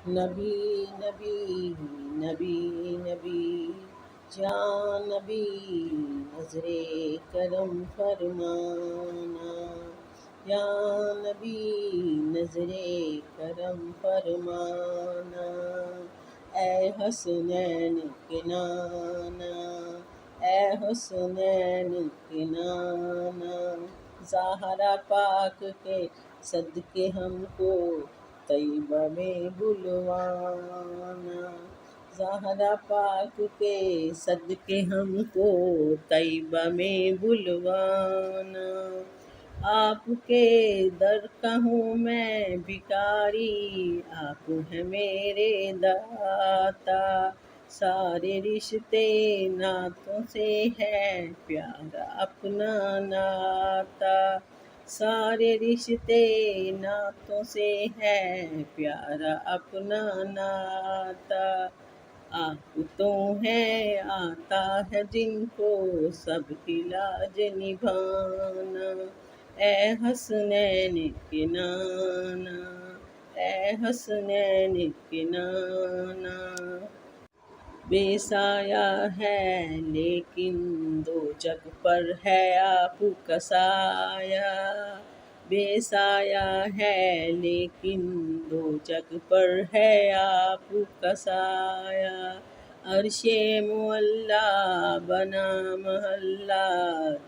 نبی نبی نبی نبی جان نبی نظر کرم فرمانا، یا نبی نظر کرم فرمانا، اے حسنین کے نانا، اے حسنین کے نانا، زہرا پاک کے صدقے ہم کو طیبہ میں بلوانا، زہرا پاک کے صدقے ہم کو طیبہ میں بلوانا، آپ کے در کا ہوں میں بھکاری، آپ ہیں میرے داتا، سارے رشتے ناتوں سے ہے پیارا اپنا ناتا، سارے رشتے ناتوں سے ہے پیارا اپنا ناتا، آپ تو ہیں آتا ہے جن کو سب کی لاج نبھانا، اے حسنین کے نانا، اے حسنین کے نانا، بے سایہ ہے لیکن دو جگ پر ہے آپ کا سایہ، بے سایہ ہے لیکن دو جگ پر ہے آپ کا سایہ، عرش معلا بنا محلہ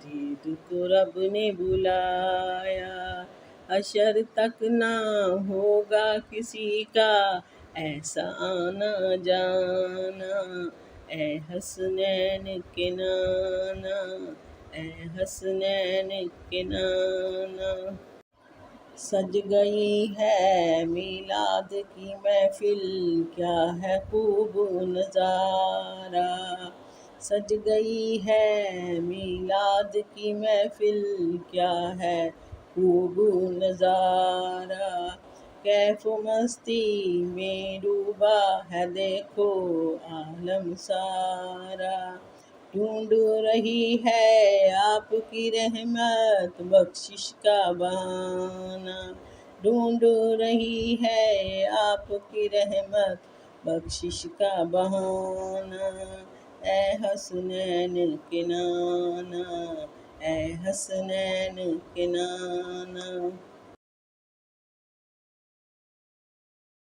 دید کو رب نے بلایا، حشر تک نہ ہوگا کسی کا ایسا آنا جانا، اے حسنین کے نانا، اے حسنین کے نانا، سج گئی ہے میلاد کی محفل کیا ہے خوب نظارہ، سج گئی ہے میلاد کی محفل کیا ہے خوب نظارہ، کیف و مستی میں ڈوبا ہے دیکھو عالم سارا، ڈھونڈ رہی ہے آپ کی رحمت بخشش کا بہانہ، ڈھونڈ رہی ہے آپ کی رحمت بخشش کا بہانہ، اے حسنین کے نانا، اے حسنین کے نانا۔